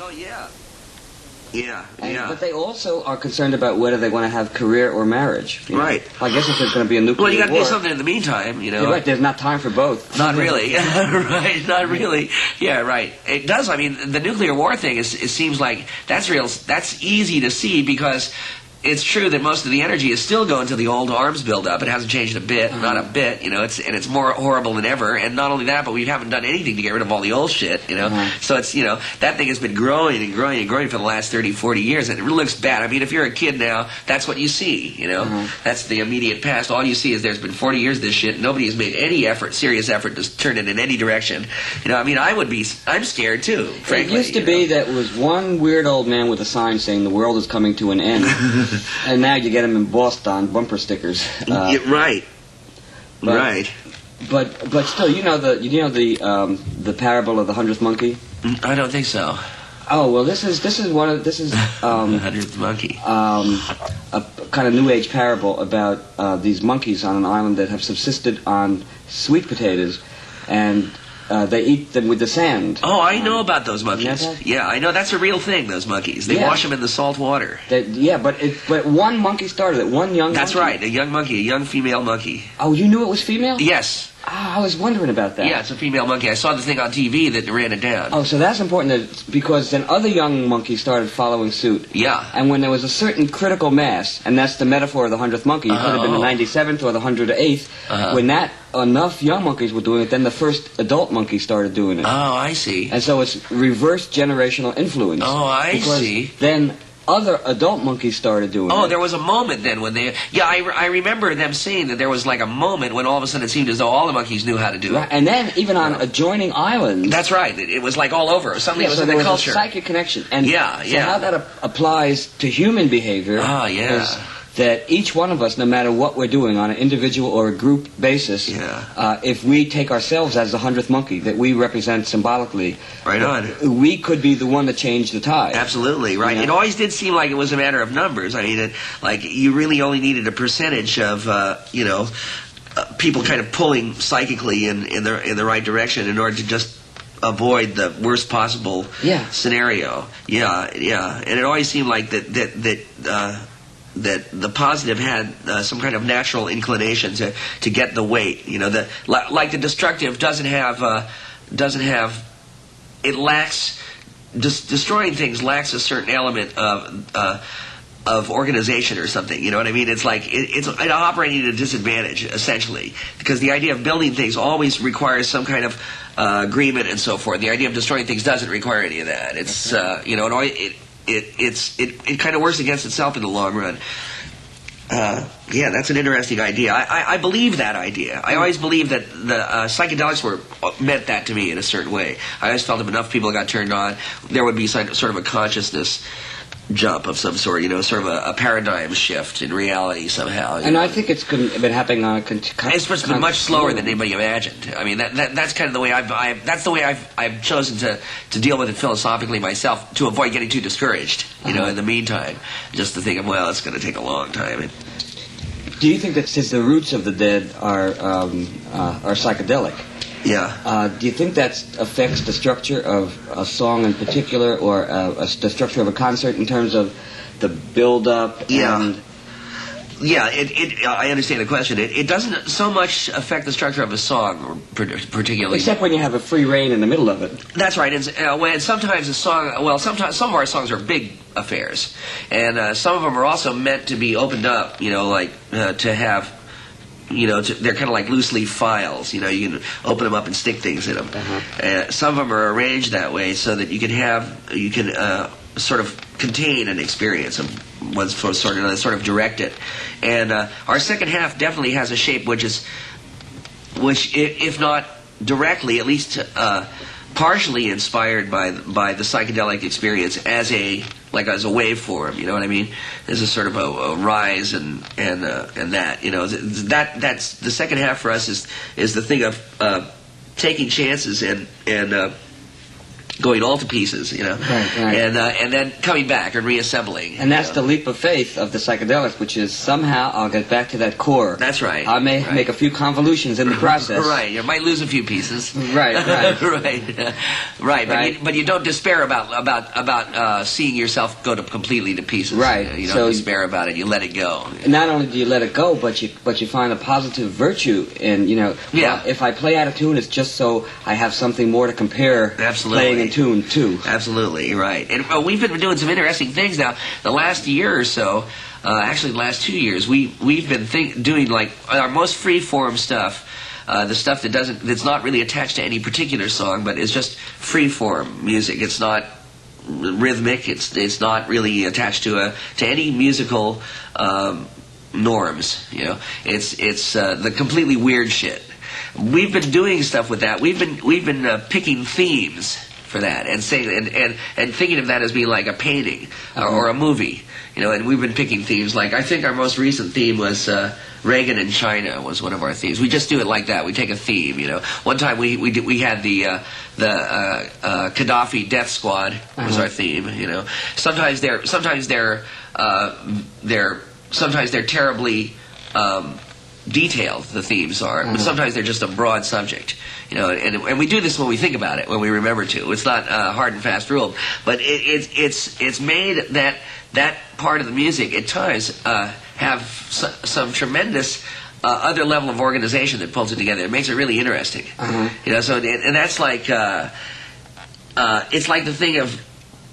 Oh, yeah. Yeah. But they also are concerned about whether they want to have career or marriage. Right. I guess if there's going to be a nuclear war... Well, you got to do something in the meantime, you know. You're right, there's not time for both. Not really. Right, not really. Yeah, right. It does, I mean, the nuclear war thing, it seems like that's easy to see because... It's true that most of the energy is still going to the old arms buildup. It hasn't changed a bit, not a bit, you know. It's more horrible than ever. And not only that, but we haven't done anything to get rid of all the old shit, you know. So it's, you know, that thing has been growing and growing and growing for the last 30, 40 years, and it looks bad. I mean, if you're a kid now, that's what you see, you know. That's the immediate past. All you see is there's been 40 years of this shit. Nobody has made any serious effort to turn it in any direction. You know, I mean, I'm scared too, frankly. It used to be that it was one weird old man with a sign saying the world is coming to an end. And now you get them embossed on bumper stickers. Right. Right. But still, you know the parable of the 100th monkey? I don't think so. Oh well, this is the 100th monkey. A kind of New Age parable about these monkeys on an island that have subsisted on sweet potatoes, and they eat them with the sand. Oh, I know about those monkeys. Yeah, I know. That's a real thing, those monkeys. They wash them in the salt water. But one monkey started it. One young That's monkey. right, a young monkey, a young female monkey. Oh, you knew it was female? Yes. I was wondering about that. Yeah, it's a female monkey. I saw the thing on TV that ran it down. Oh, so that's important because then other young monkeys started following suit. Yeah. And when there was a certain critical mass, and that's the metaphor of the 100th monkey, it could have been the 97th or the 108th, when that enough young monkeys were doing it, then the first adult monkey started doing it. Oh, I see. And so it's reverse generational influence. Oh, I see. Then other adult monkeys started doing it. Oh, there was a moment then when they... Yeah, I remember them saying that there was like a moment when all of a sudden it seemed as though all the monkeys knew how to do it. And then even on adjoining islands... That's right. It was like all over. Something was in the culture. A psychic connection. And so how that applies to human behavior is that each one of us, no matter what we're doing on an individual or a group basis, if we take ourselves as the 100th monkey that we represent symbolically, right on, we could be the one to change the tide. Absolutely, right. You know? It always did seem like it was a matter of numbers. I mean, like you really only needed a percentage of, people kind of pulling psychically in the right direction in order to just avoid the worst possible scenario. Yeah. And it always seemed like that the positive had some kind of natural inclination to get the weight. You know, like the destructive doesn't have it lacks destroying things lacks a certain element of organization or something. You know what I mean? It's like it's operating at a disadvantage essentially because the idea of building things always requires some kind of agreement and so forth. The idea of destroying things doesn't require any of that. It's it kind of works against itself in the long run. That's an interesting idea. I believe that idea. I always believed that the psychedelics meant that to me in a certain way. I always felt if enough people got turned on, there would be sort of a consciousness jump of some sort, sort of a paradigm shift in reality somehow. And I think it's been happening on a it's been much slower than anybody imagined. I mean, that's kind of the way I've chosen to deal with it philosophically myself to avoid getting too discouraged. In the meantime, just to think of it's going to take a long time. Do you think that since the roots of the dead are psychedelic? Yeah. Do you think that affects the structure of a song in particular, or the structure of a concert in terms of the build-up? Yeah. I understand the question. It doesn't so much affect the structure of a song, particularly. Except when you have a free rein in the middle of it. That's right. And when sometimes a song, sometimes some of our songs are big affairs, and some of them are also meant to be opened up. To have. They're kind of like loose leaf files. You can open them up and stick things in them. Some of them are arranged that way so that you can sort of contain an experience of one's sort of direct it. And our second half definitely has a shape which if not directly, at least partially inspired by the psychedelic experience as a waveform. You know what I mean? There's a sort of a rise and that. That's the second half for us is the thing of taking chances and going all to pieces, you know, and then coming back and reassembling. And that's the leap of faith of the psychedelics, which is somehow I'll get back to that core. That's right. I may make a few convolutions in the process. Right. You might lose a few pieces. Right. But you don't despair about seeing yourself go completely to pieces. Right. You don't despair about it. You let it go. Not only do you let it go, but you find a positive virtue in, you know. Yeah. If I play out of tune, it's just so I have something more to compare. Absolutely. Playing in tune too. Absolutely, right. And we've been doing some interesting things now. The last year or so, actually the last 2 years, we've been doing like our most free-form stuff, the stuff that's not really attached to any particular song, but is just free-form music. It's not rhythmic. It's not really attached to any musical norms. You know, it's the completely weird shit. We've been doing stuff with that. We've been picking themes for that and saying and thinking of that as being like a painting or a movie, you know. And we've been picking themes like I think our most recent theme was Reagan in China was one of our themes. We just do it like that. We take a theme, you know. One time we had the Gaddafi Death Squad was our theme, you know. Sometimes they're terribly detailed, the themes are, but sometimes they're just a broad subject, you know, and we do this when we think about it, when we remember to. It's not hard and fast ruled, but it's made that part of the music at times have some tremendous other level of organization that pulls it together. It makes it really interesting, you know. So and that's like it's like the thing of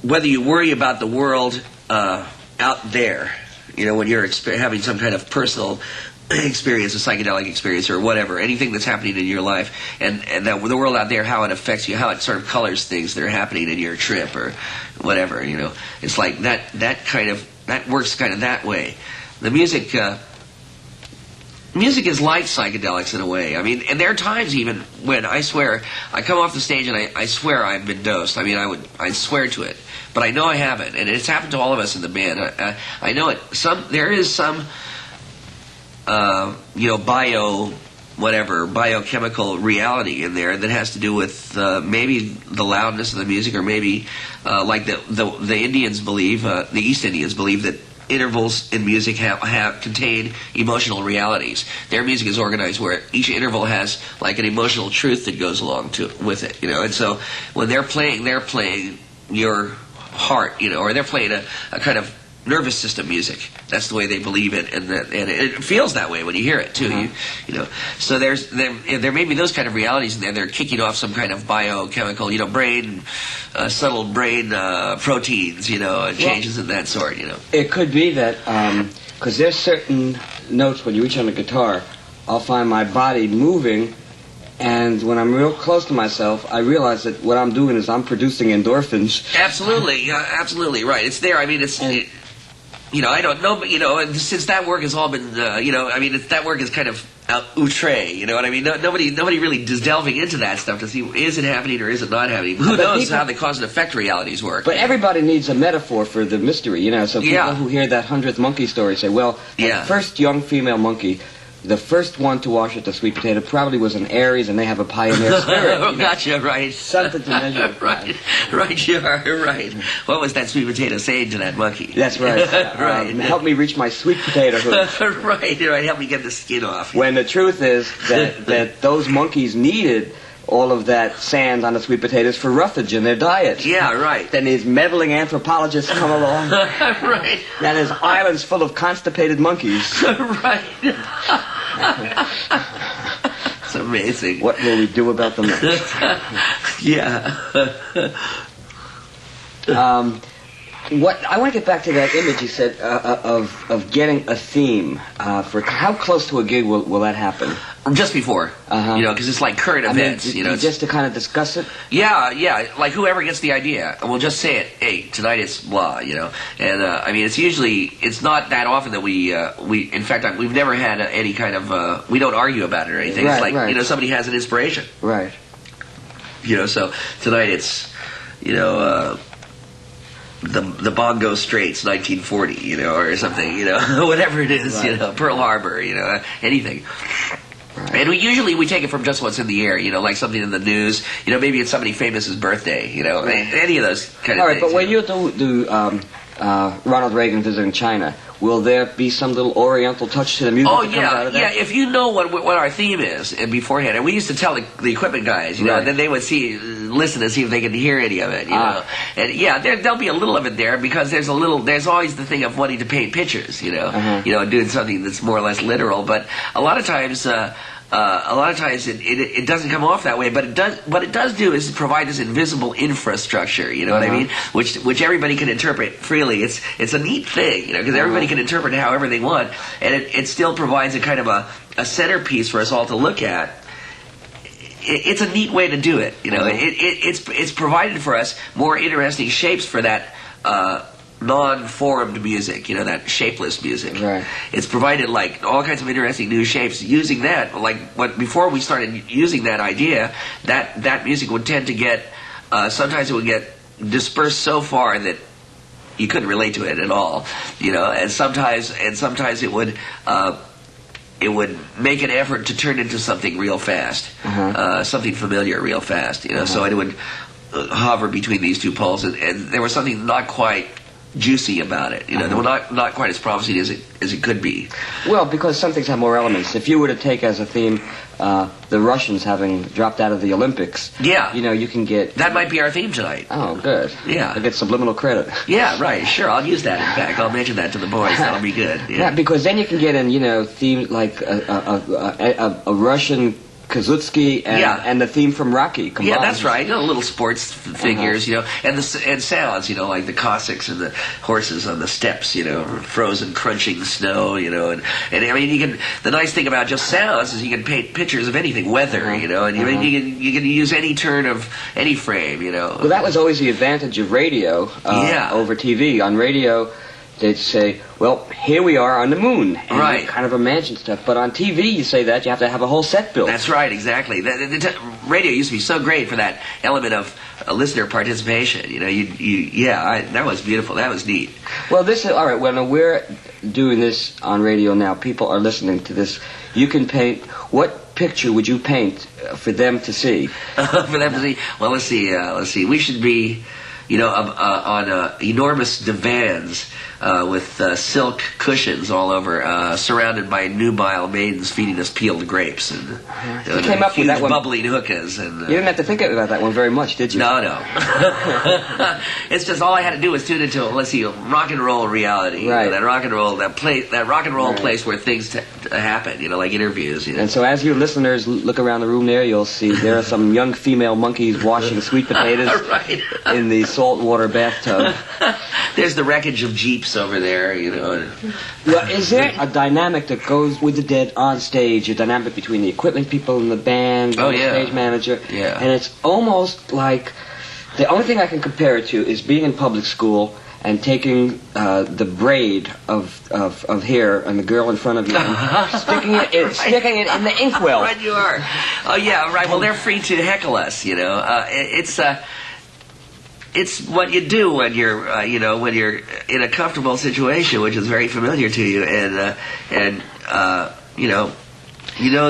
whether you worry about the world out there, you know, when you're having some kind of personal experience, a psychedelic experience or whatever, anything that's happening in your life, and that the world out there, how it affects you, how it sort of colors things that are happening in your trip or whatever, you know. It's like that works kind of that way. The music is like psychedelics in a way. I mean, and there are times even when I swear I come off the stage and I swear I've been dosed. I mean, I swear to it, but I know I haven't, and it's happened to all of us in the band. I know it. There is some you know, biochemical reality in there that has to do with maybe the loudness of the music, or maybe like the Indians believe, the East Indians believe that intervals in music contain emotional realities. Their music is organized where each interval has like an emotional truth that goes along with it, you know. And so when they're playing your heart, you know, or they're playing a kind of nervous system music. That's the way they believe it, and it feels that way when you hear it too. You know, so there may be those kind of realities in there. They're kicking off some kind of biochemical, you know, subtle brain proteins, you know, changes of that sort. You know, it could be that because there's certain notes when you reach on the guitar, I'll find my body moving. And when I'm real close to myself, I realize that what I'm doing is I'm producing endorphins. Absolutely, absolutely right. It's there. I mean, you know, I don't know, but you know, and since that work has all been, you know, I mean, that work is kind of outre. You know what I mean? Nobody really is delving into that stuff to see is it happening or is it not happening. Who knows how the cause and effect realities work? But everybody needs a metaphor for the mystery, you know. So people who hear that 100th monkey story say, well, the first young female monkey. The first one to wash at the sweet potato probably was an Aries, and they have a pioneer spirit. You know? Gotcha, right. Something to measure. Right, you are right. What was that sweet potato saying to that monkey? That's right. Right. Help me reach my sweet potato hood. right. Help me get the skin off. When the truth is that those monkeys needed all of that sand on the sweet potatoes for roughage in their diet. Yeah, right. Then these meddling anthropologists come along. Right. Now there's islands full of constipated monkeys. Right. It's amazing. What will we do about them? Yeah. What I want to get back to that image you said of getting a theme for how close to a gig will that happen? Just before, you know, because it's like current events. You know, just to kind of discuss it. Yeah. Like whoever gets the idea, we'll just say it. Hey, tonight it's blah. You know, and I mean, it's not that often that we in fact we've never had any kind of we don't argue about it or anything. It's like you know, somebody has an inspiration. Right. You know, so tonight it's you know. The Bongo Straits, 1940, you know, or something, you know, whatever it is, you know, Pearl Harbor, you know, anything. Right. And we take it from just what's in the air, like something in the news, maybe it's somebody famous's birthday, any of those kind of things. All right, but when you do Ronald Reagan visiting China, will there be some little Oriental touch to the music? Oh yeah. If you know what our theme is beforehand, and we used to tell the equipment guys, right. and then they would listen to see if they could hear any of it, know. And there'll be a little of it there because there's always the thing of wanting to paint pictures, doing something that's more or less literal. But a lot of times it doesn't come off that way, but it does. What it does do is provide this invisible infrastructure. You know what I mean? Which everybody can interpret freely. It's a neat thing, because everybody can interpret it however they want, and it still provides a kind of a centerpiece for us all to look at. It's a neat way to do it. It's provided for us more interesting shapes for that. Non-formed music, that shapeless music. Right. It's provided like all kinds of interesting new shapes using that. Before we started using that idea, that music would tend to get sometimes it would get dispersed so far that you couldn't relate to it at all, and sometimes it would make an effort to turn into something real fast, something familiar real fast, so it would hover between these two poles, and there was something not quite juicy about it, they were not quite as promising as it could be. Well, because some things have more elements. If you were to take as a theme the Russians having dropped out of the Olympics, you can get... That might be our theme tonight. Oh, good. Yeah. I get subliminal credit. Yeah, right, sure, I'll use that in fact. I'll mention that to the boys, that'll be good. Yeah, because then you can get in, themes like a Russian Kazutsky and the theme from Rocky combined. Yeah, that's right. Little sports figures, and sounds, like the Cossacks and the horses on the steppes, frozen, crunching snow, and I mean, you can. The nice thing about just sounds is you can paint pictures of anything, weather, and you can use any turn of any frame, Well, that was always the advantage of radio over TV. On radio, they'd say, well, here we are on the moon. And right. you kind of imagine stuff. But on TV, you say that, you have to have a whole set built. That's right, exactly. Radio used to be so great for that element of listener participation. That was beautiful. That was neat. Well, all right, when we're doing this on radio now, people are listening to this. You can paint, what picture would you paint for them to see? For them to see? Well, let's see. We should be... on enormous divans with silk cushions all over, surrounded by nubile maidens feeding us peeled grapes and you came up with that one. Bubbling hookahs. And you didn't have to think about that one very much, did you? No. It's just all I had to do was tune into rock and roll reality. Right. That rock and roll place where things happen. Like interviews. And so as you listeners look around the room there, you'll see there are some young female monkeys washing sweet potatoes right. in the saltwater bathtub. There's the wreckage of Jeeps over there, Well, is there a dynamic that goes with the Dead on stage, a dynamic between the equipment people and the band and the stage manager? Yeah. And it's almost like, the only thing I can compare it to is being in public school and taking the braid of hair and the girl in front of you and sticking it in the inkwell. Right, you are. Oh, yeah, right. Well, they're free to heckle us, It's what you do when you're, when you're in a comfortable situation, which is very familiar to you, and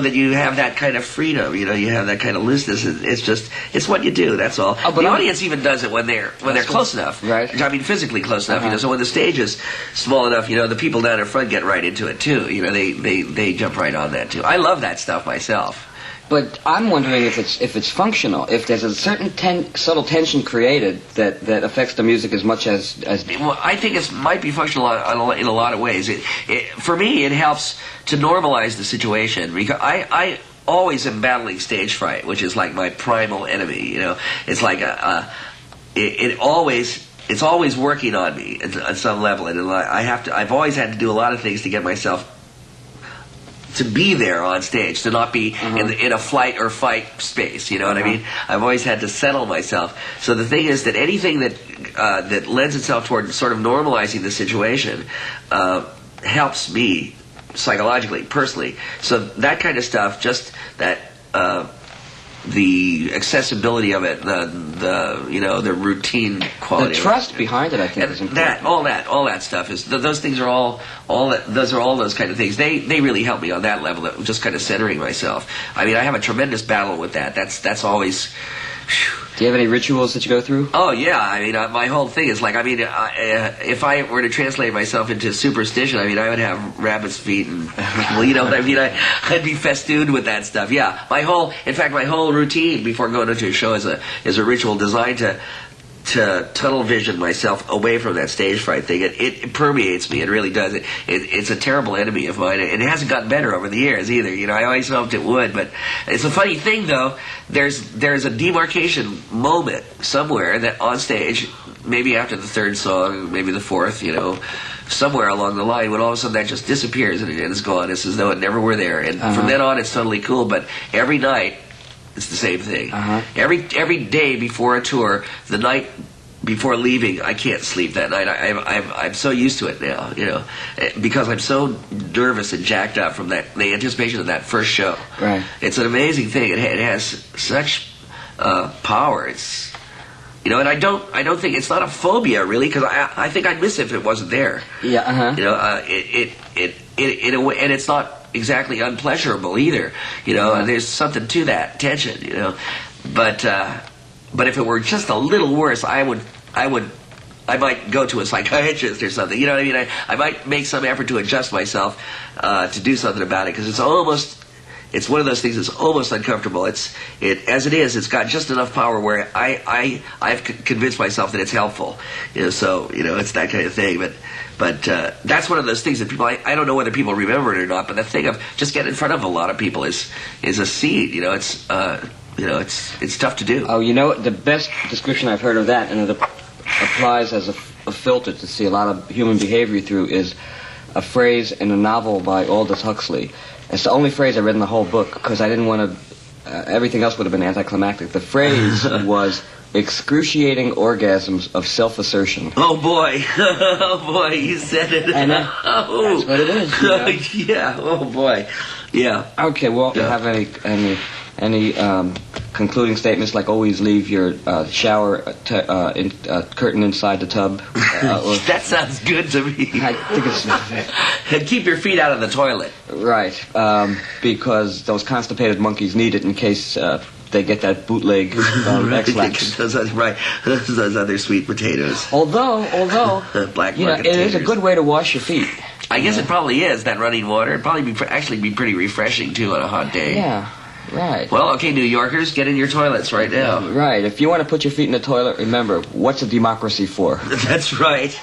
that you have that kind of freedom, you have that kind of looseness. It's what you do. That's all. Oh, but the audience even does it when they're close enough, right? I mean, physically close enough. So when the stage is small enough, the people down in front get right into it too. They jump right on that too. I love that stuff myself. But I'm wondering if it's functional, if there's a certain subtle tension created that affects the music as much as... Well, I think it might be functional in a lot of ways. For me, it helps to normalize the situation, because I always am battling stage fright, which is like my primal enemy. It's like it's always working on me at some level, and I've always had to do a lot of things to get myself to be there on stage, to not be in a flight or fight space, you know what I mean? I've always had to settle myself. So the thing is that anything that lends itself toward sort of normalizing the situation helps me psychologically, personally. So that kind of stuff, just that the accessibility of it, the routine quality, the trust behind it, I think, is important. All that stuff is those things are all those kind of things. They really help me on that level of just kind of centering myself. I mean, I have a tremendous battle with that. That's always. Do you have any rituals that you go through? Oh yeah, I mean, my whole thing is like, I mean, if I were to translate myself into superstition, I mean, I would have rabbit's feet and, well, you know what I mean? I'd be festooned with that stuff. Yeah, my whole routine before going into a show is a ritual designed to tunnel vision myself away from that stage fright thing. It permeates me. It really does. It's a terrible enemy of mine, and it hasn't gotten better over the years either. You know, I always hoped it would, but it's a funny thing though. There's a demarcation moment somewhere that on stage, maybe after the third song, maybe the fourth, you know, somewhere along the line, when all of a sudden that just disappears and it's gone. It's as though it never were there. And from then on, it's totally cool. But every night, it's the same thing. Every day before a tour, the night before leaving, I can't sleep that night. I'm so used to it now, you know, because I'm so nervous and jacked up from the anticipation of that first show. Right. It's an amazing thing. It has such power. It's, you know, and I don't think it's not a phobia really, because I think I'd miss it if it wasn't there. Yeah. You know, in a way, and it's not exactly unpleasurable either, you know. There's something to that tension, you know, but if it were just a little worse, I might go to a psychiatrist or something, you know what I mean? I might make some effort to adjust myself to do something about it, because it's one of those things that's almost uncomfortable. As it is, it's got just enough power where I've convinced myself that it's helpful, you know. So, you know, it's that kind of thing, but that's one of those things that people, I don't know whether people remember it or not, but the thing of just getting in front of a lot of people is a seed, you know. It's it's tough to do. Oh, you know, the best description I've heard of that, and it applies as a filter to see a lot of human behavior through, is a phrase in a novel by Aldous Huxley. It's the only phrase I read in the whole book, because I didn't want to, everything else would have been anticlimactic. The phrase was excruciating orgasms of self-assertion. Oh boy, oh boy, you said it. And that's what it is. You know? Yeah, oh boy, yeah. Okay, well, do you have any concluding statements, like always leave your shower curtain inside the tub? That sounds good to me. I think it's... And keep your feet out of the toilet. Right, because those constipated monkeys need it in case they get that bootleg X-Lax. Right, those other sweet potatoes. Although Black, you know, it is a good way to wash your feet. I guess it probably is, that running water. It'd probably actually be pretty refreshing too on a hot day. Yeah. Right. Well, okay, New Yorkers, get in your toilets right now. Right. If you want to put your feet in the toilet, remember, what's a democracy for? That's right.